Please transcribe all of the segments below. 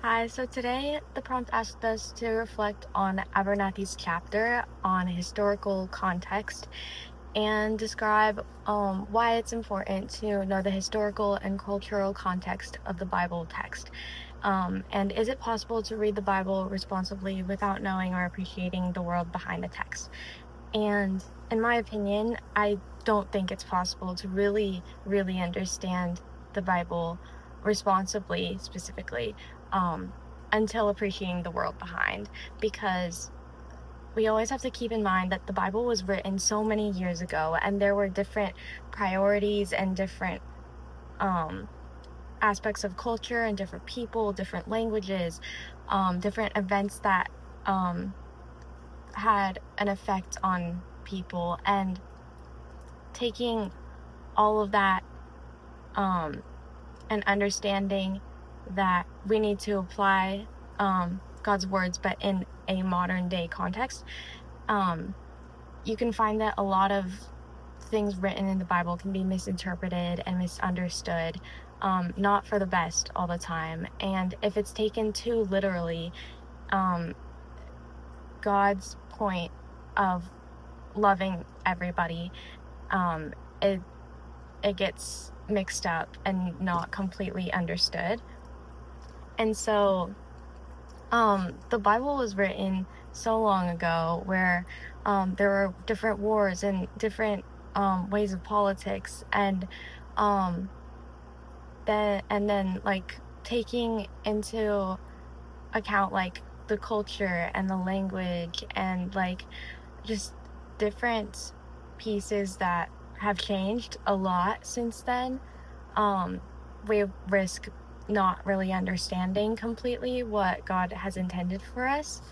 Hi, so today the prompt asked us to reflect on Abernathy's chapter on historical context and describe why it's important to know the historical and cultural context of the Bible text. And is it possible to read the Bible responsibly without knowing or appreciating the world behind the text? And in my opinion, I don't think it's possible to really understand the Bible responsibly, specifically, um, until appreciating the world behind, because we always have to keep in mind that the Bible was written so many years ago, and there were different priorities and different um, aspects of culture and different people, different languages, different events that um, had an effect on people, and taking all of that um and understanding that we need to apply God's words but in a modern day context. um you can find that a lot of things written in the Bible can be misinterpreted and misunderstood, not for the best all the time, and if it's taken too literally, um God's point of loving everybody, um, it it gets mixed up and not completely understood. And so, the Bible was written so long ago where there were different wars and different ways of politics, and um, then like taking into account like the culture and the language and like just different pieces that have changed a lot since then. um we risk not really understanding completely what God has intended for us.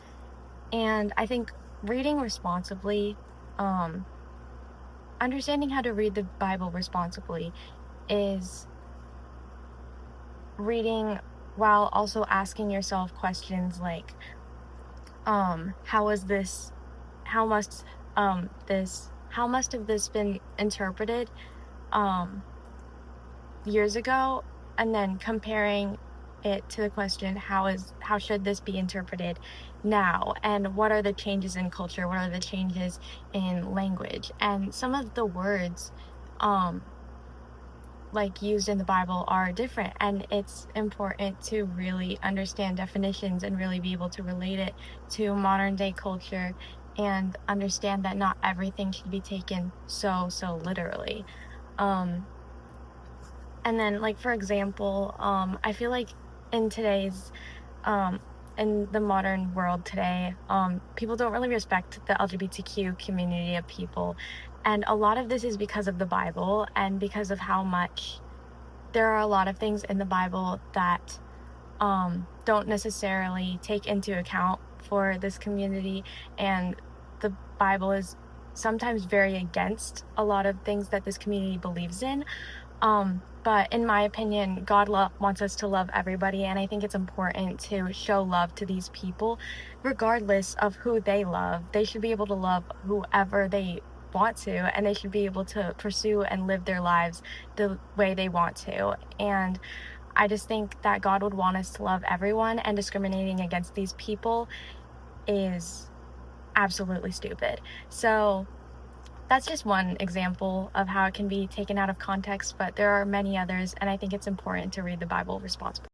And I think reading responsibly, um understanding how to read the Bible responsibly, is reading while also asking yourself questions like, how is this how must how must have this been interpreted um years ago, and then comparing it to the question, how should this be interpreted now, and what are the changes in culture, what are the changes in language, and some of the words um like used in the Bible are different, and it's important to really understand definitions and really be able to relate it to modern day culture and understand that not everything should be taken so literally. um and then, like, for example, I feel like in today's um in the modern world today, people don't really respect the LGBTQ community of people, and a lot of this is because of the Bible and because of how much there are a lot of things in the Bible that don't necessarily take into account for this community, and the Bible is sometimes very against a lot of things that this community believes in. But in my opinion, wants us to love everybody, and I think it's important to show love to these people, regardless of who they love. They should be able to love whoever they want to, and they should be able to pursue and live their lives the way they want to. And I just think that God would want us to love everyone, and discriminating against these people is absolutely stupid. So that's just one example of how it can be taken out of context, but there are many others, and I think it's important to read the Bible responsibly.